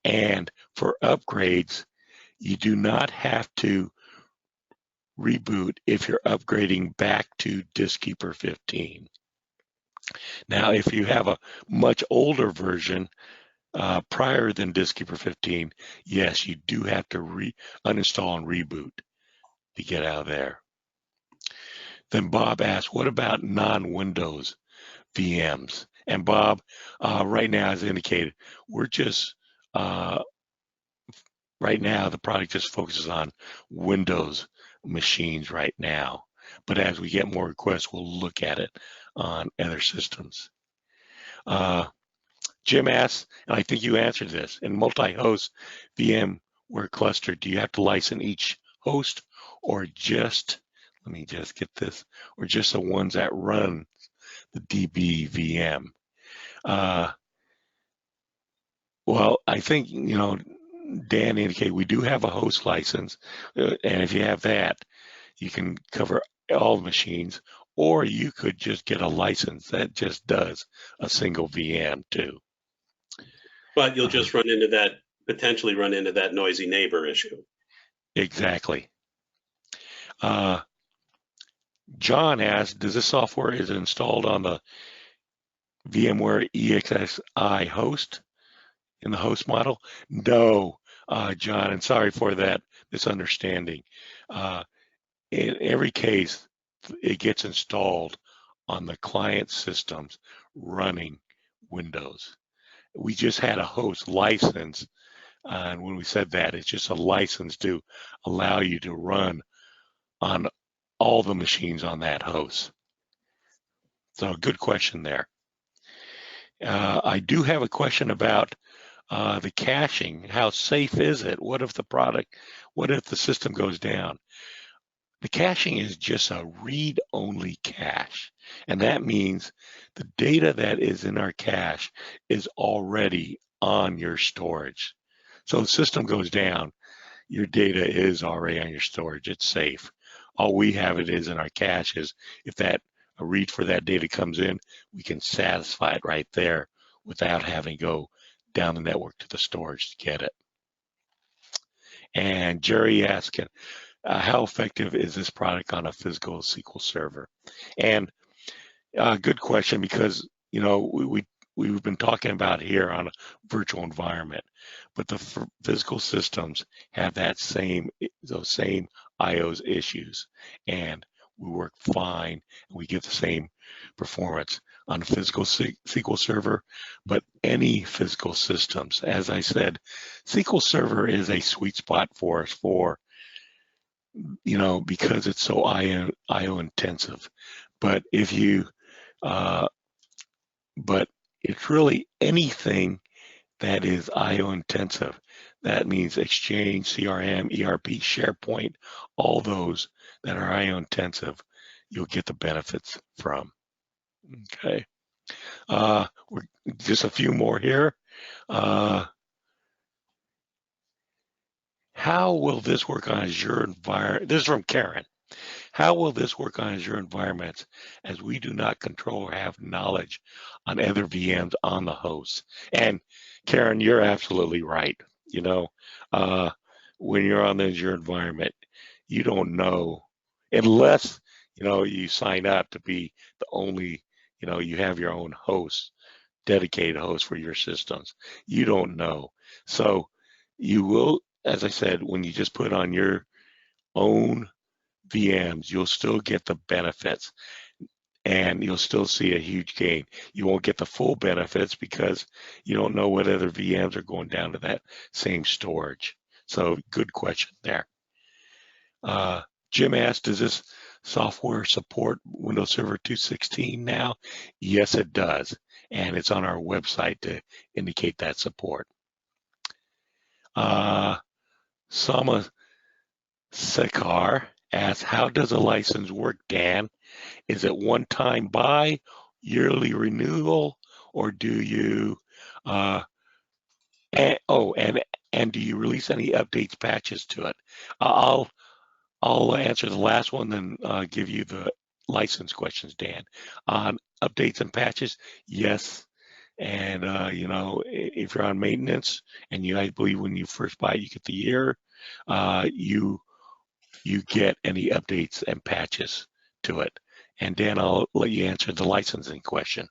And for upgrades, you do not have to reboot if you're upgrading back to DiskKeeper 15. Now, if you have a much older version prior than DiskKeeper 15, yes, you do have to uninstall and reboot to get out of there. Then Bob asked, what about non-Windows VMs? And Bob, right now, as indicated, we're just, right now, the product just focuses on Windows machines right now. But as we get more requests, we'll look at it on other systems. Jim asks, and I think you answered this, in multi-host VMware cluster, do you have to license each host or just, let me just get this, or just the ones that run the DB VM? Well, I think, Dan indicated we do have a host license, and if you have that, you can cover all the machines, or you could just get a license that just does a single VM too. But you'll just potentially run into that noisy neighbor issue. Exactly. John asked, does this software is installed on the VMware EXXi host in the host model? No, John, and sorry for that misunderstanding. In every case, it gets installed on the client systems running Windows. We just had a host license, and when we said that, it's just a license to allow you to run on all the machines on that host. So good question there. I do have a question about the caching. How safe is it? What if the system goes down? The caching is just a read-only cache, and that means the data that is in our cache is already on your storage. So the system goes down, your data is already on your storage. It's safe. All we have it is in our cache is if a read for that data comes in, we can satisfy it right there without having to go down the network to the storage to get it. And Jerry asking, how effective is this product on a physical SQL server? And good question, because we've been talking about here on a virtual environment, but the physical systems have those same IOs issues, and we work fine, and we get the same performance on a physical SQL server. But any physical systems, as I said, SQL Server is a sweet spot for us because it's so IO intensive. But but it's really anything that is IO intensive. That means Exchange, CRM, ERP, SharePoint, all those that are IO intensive, you'll get the benefits from. Okay. We're just a few more here. How will this work on Azure environment? This is from Karen. How will this work on Azure environments as we do not control or have knowledge on other VMs on the host? And Karen, you're absolutely right. When you're on the Azure environment, you don't know unless, you sign up to be the only, you have your own host, dedicated host for your systems. You don't know. So you will, as I said, when you just put on your own VMs, you'll still get the benefits and you'll still see a huge gain. You won't get the full benefits because you don't know what other VMs are going down to that same storage. So good question there. Jim asked, does this software support Windows Server 216 now? Yes, it does. And it's on our website to indicate that support. Sama Sekar asks, how does a license work, Dan? Is it one-time buy, yearly renewal, or do you, and do you release any updates, patches to it? I'll answer the last one, then give you the license questions, Dan. On updates and patches, yes. And if you're on maintenance, and I believe when you first buy it, you get the year, you get any updates and patches to it. And Dan, I'll let you answer the licensing question.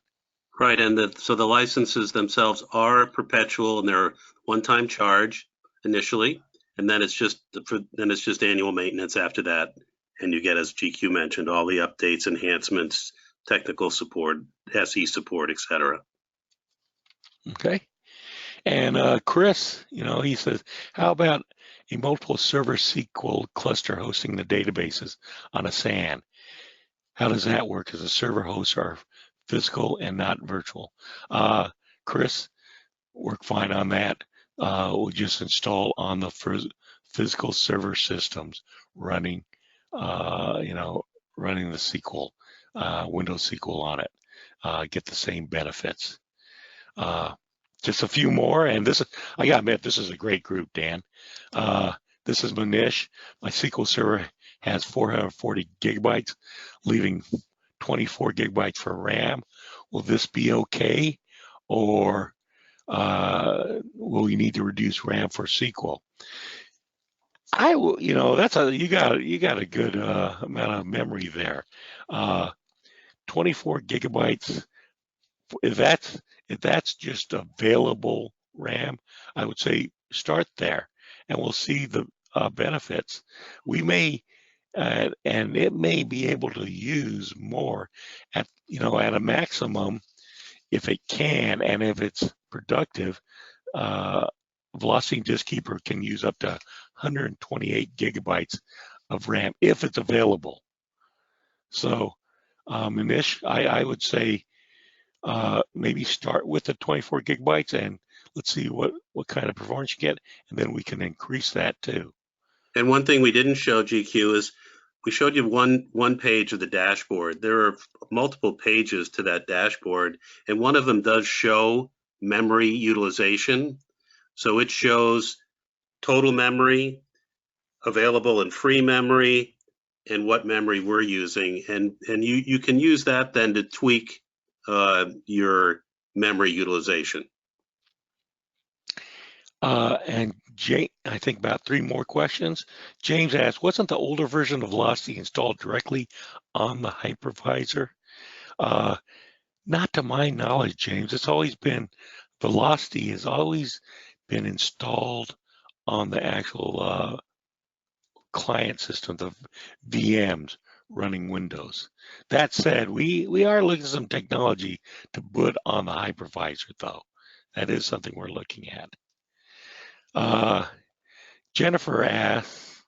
Right, and so the licenses themselves are perpetual, and they're one-time charge initially, and then it's just annual maintenance after that, and you get, as GQ mentioned, all the updates, enhancements, technical support, SE support, etc. Okay. And Chris, he says, how about a multiple server SQL cluster hosting the databases on a SAN? How does that work, as a server hosts are physical and not virtual? Chris, work fine on that. We'll just install on the physical server systems running, running the SQL, Windows SQL on it. Get the same benefits. Just a few more, and I gotta admit, this is a great group, Dan. This is Manish. My SQL server has 440 gigabytes, leaving 24 gigabytes for RAM. Will this be okay, or will we need to reduce RAM for SQL? I will. You got a good amount of memory there. 24 gigabytes. If that's just available RAM, I would say start there, and we'll see the benefits. We may, and it may be able to use more at a maximum if it can, and if it's productive. Velocity Disk Keeper can use up to 128 gigabytes of RAM if it's available. So, Manish, I would say maybe start with the 24 gigabytes, and let's see what kind of performance you get, and then we can increase that too. And one thing we didn't show, GQ, is we showed you one page of the dashboard. There are multiple pages to that dashboard, and one of them does show memory utilization. So it shows total memory, available and free memory, and what memory we're using. And you can use that then to tweak your memory utilization. And Jay, I think about 3 more questions. James asks, wasn't the older version of Velocity installed directly on the hypervisor? Not to my knowledge, James. It's always been, Velocity has always been installed on the actual client system, the VMs running Windows. That said, we are looking at some technology to put on the hypervisor, though. That is something we're looking at. Jennifer asks,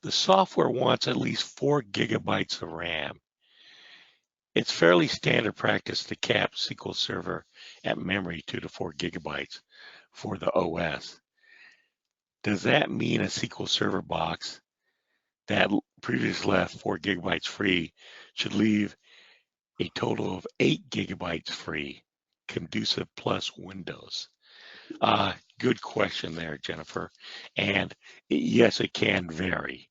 the software wants at least 4 gigabytes of RAM. It's fairly standard practice to cap SQL Server at memory 2 to 4 gigabytes for the OS. Does that mean a SQL Server box that previously left 4 gigabytes free should leave a total of 8 gigabytes free, Condusiv plus Windows? Good question there, Jennifer. And yes, it can vary.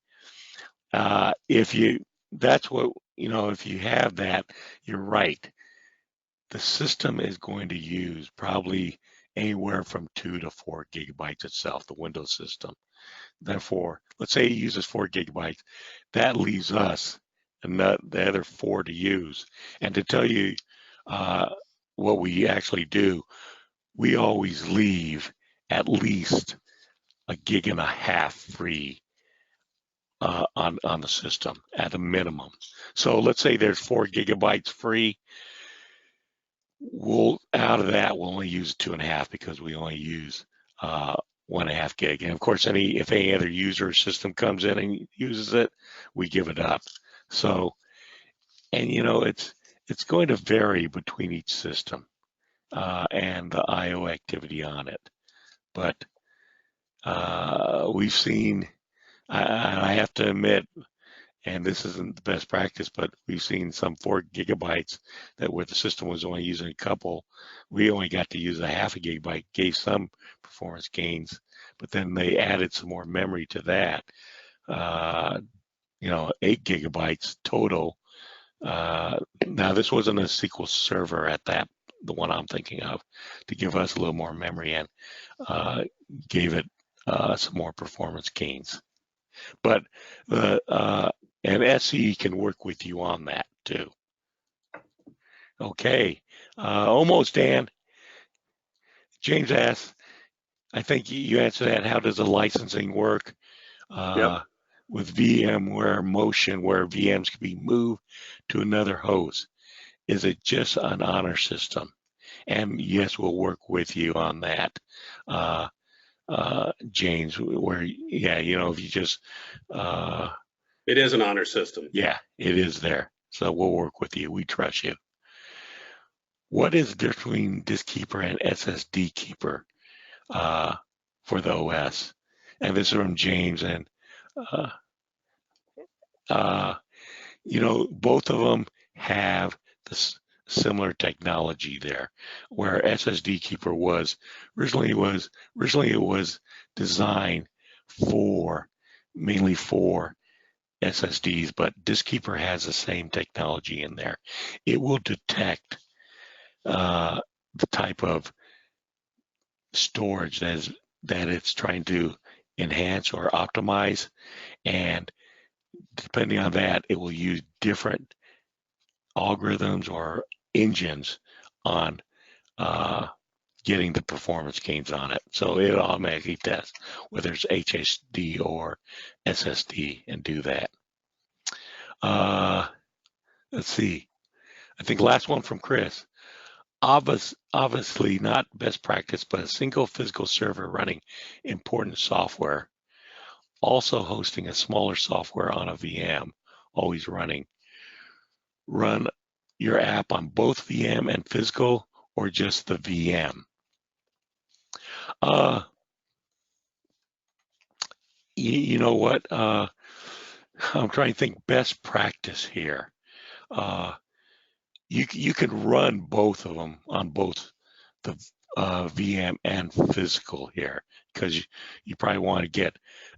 If you have that, you're right. The system is going to use probably anywhere from 2 to 4 gigabytes itself, the Windows system. Therefore, let's say it uses 4 gigabytes. That leaves us the other 4 to use. And to tell you what we actually do, we always leave at least 1.5 gigs free on the system at a minimum. So let's say there's 4 gigabytes free. Out of that, we'll only use 2.5 because we only use 1.5 gig. And of course, if any other user system comes in and uses it, we give it up. So, and it's going to vary between each system and the I/O activity on it. But we've seen, I have to admit, and this isn't the best practice, but we've seen some 4 gigabytes that where the system was only using a couple, we only got to use a half a gigabyte, gave some performance gains, but then they added some more memory to that. 8 gigabytes total. Now this wasn't a SQL Server at that, the one I'm thinking of, to give us a little more memory and gave it some more performance gains. But and SE can work with you on that too. Okay, almost, Dan. James asks, I think you answered that. How does the licensing work with VMware Motion, where VMs can be moved to another host? Is it just an honor system? And yes, we'll work with you on that, James. Where if you just it is an honor system. Yeah, it is there. So we'll work with you. We trust you. What is the difference between Disk Keeper and SSD Keeper for the OS? And this is from James. And both of them have this similar technology there, where SSD Keeper was originally it was designed mainly for SSDs, but Disk Keeper has the same technology in there. It will detect the type of storage that it's trying to enhance or optimize, and depending on that, it will use different algorithms or engines on getting the performance gains on it. So it automatically tests whether it's HSD or SSD and do that. Let's see. I think last one from Chris. Obviously not best practice, but a single physical server running important software, also hosting a smaller software on a VM, always running. Run your app on both VM and physical, or just the VM? You know what? I'm trying to think best practice here. You can run both of them on both the VM and physical here, because you probably want to get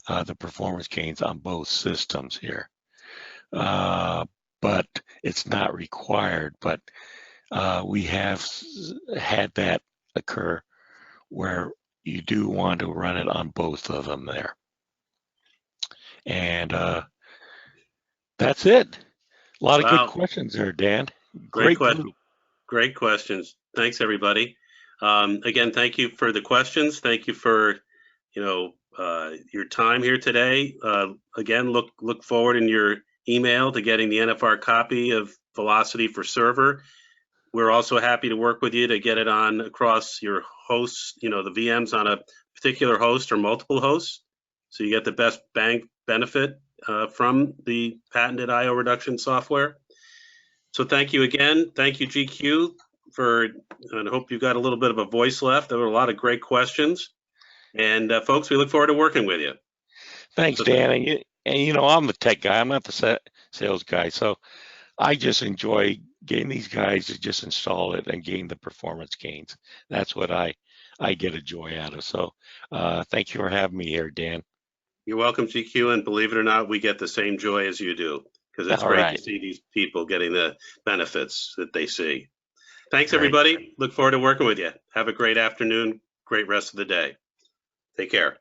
the performance gains on both systems here. But it's not required. But we have had that occur where you do want to run it on both of them there. And that's it. A lot of good questions there, Dan. Great group. Great questions. Thanks, everybody. Again, thank you for the questions. Thank you for your time here today. Again, look forward in your email to getting the NFR copy of V-locity for server. We're also happy to work with you to get it on across your hosts, the VMs on a particular host or multiple hosts, so you get the best bang benefit from the patented I/O reduction software. So thank you again. Thank you, GQ, and I hope you got a little bit of a voice left. There were a lot of great questions. And folks, we look forward to working with you. Thanks, Dan. And I'm the tech guy. I'm not the sales guy. So I just enjoy getting these guys to just install it and gain the performance gains. That's what I get a joy out of. So thank you for having me here, Dan. You're welcome, GQ. And believe it or not, we get the same joy as you do, because it's great to see these people getting the benefits that they see. Thanks, everybody. Look forward to working with you. Have a great afternoon, great rest of the day. Take care.